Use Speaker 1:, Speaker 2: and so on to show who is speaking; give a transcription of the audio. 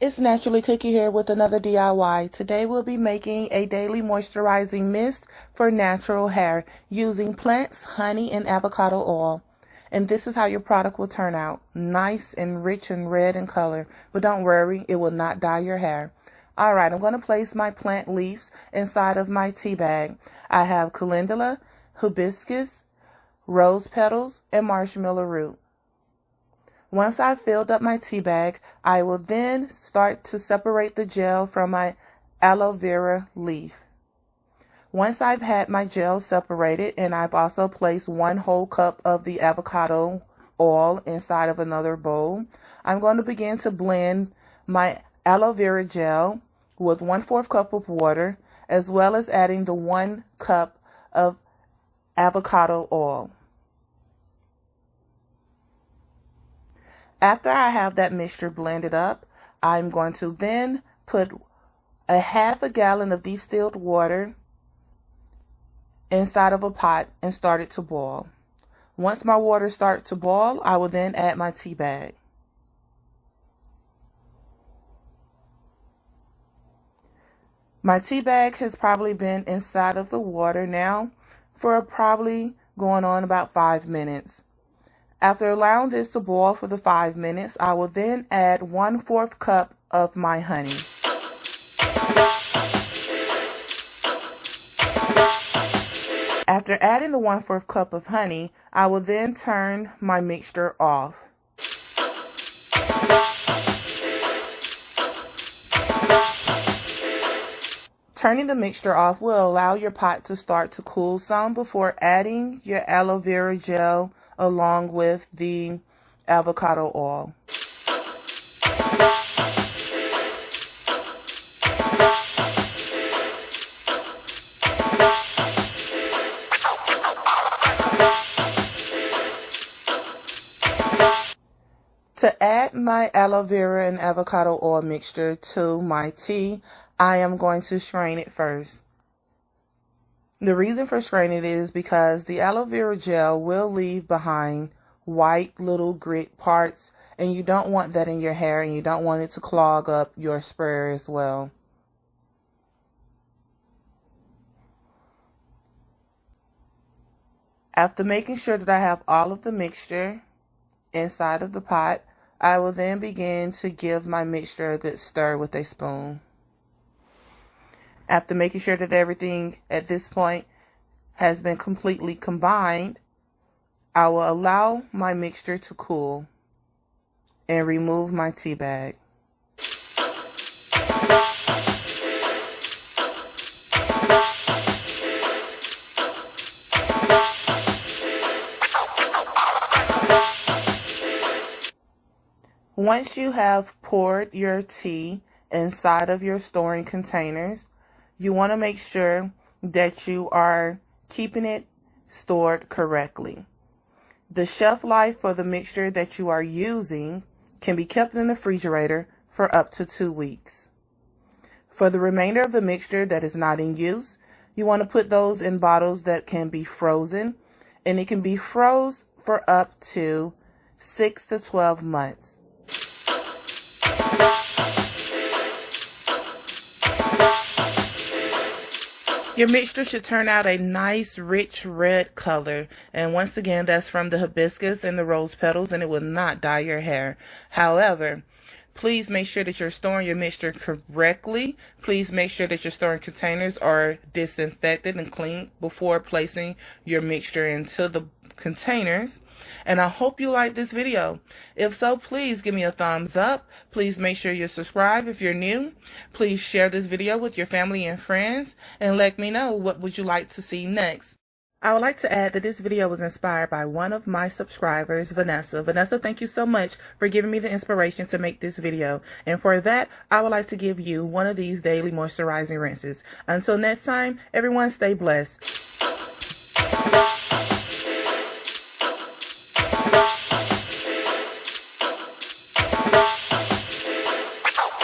Speaker 1: It's Naturally Cookie here with another DIY. Today we'll be making a daily moisturizing mist for natural hair using plants, honey, and avocado oil. And this is how your product will turn out. Nice and rich and red in color. But don't worry, it will not dye your hair. Alright, I'm going to place my plant leaves inside of my tea bag. I have Calendula, Hibiscus, rose petals, and Marshmallow Root. Once I've filled up my tea bag, I will then start to separate the gel from my Aloe Vera leaf. Once I've had my gel separated, and I've also placed 1 whole cup of the avocado oil inside of another bowl, I'm going to begin to blend my aloe vera gel with 1/4 cup of water, as well as adding the 1 cup of avocado oil. After I have that mixture blended up, I'm going to then put a 1/2 gallon of distilled water inside of a pot and start it to boil. Once my water starts to boil, I will then add my tea bag. My tea bag has probably been inside of the water now for probably going on about 5 minutes. After allowing this to boil for the 5 minutes, I will then add 1/4 cup of my honey. After adding the 1/4 cup of honey, I will then turn my mixture off. Turning the mixture off will allow your pot to start to cool some before adding your aloe vera gel along with the avocado oil. To add my aloe vera and avocado oil mixture to my tea, I am going to strain it first. The reason for straining it is because the aloe vera gel will leave behind white little grit parts, and you don't want that in your hair, and you don't want it to clog up your sprayer as well. After making sure that I have all of the mixture inside of the pot, I will then begin to give my mixture a good stir with a spoon. After making sure that everything at this point has been completely combined, I will allow my mixture to cool and remove my tea bag. Once you have poured your tea inside of your storing containers, you want to make sure that you are keeping it stored correctly. The shelf life for the mixture that you are using can be kept in the refrigerator for up to 2 weeks. For the remainder of the mixture that is not in use, you want to put those in bottles that can be frozen, and it can be frozen for up to 6 to 12 months. Your mixture should turn out a nice, rich red color. And once again, that's from the hibiscus and the rose petals, and it will not dye your hair. However, please make sure that you're storing your mixture correctly. Please make sure that your storing containers are disinfected and clean before placing your mixture into the containers. And I hope you like this video. If so, please give me a thumbs up. Please make sure you subscribe if you're new. Please share this video with your family and friends, and let me know what would you like to see next. I would like to add that this video was inspired by one of my subscribers, Vanessa. Vanessa, thank you so much for giving me the inspiration to make this video. And for that, I would like to give you one of these daily moisturizing rinses. Until next time, everyone stay blessed.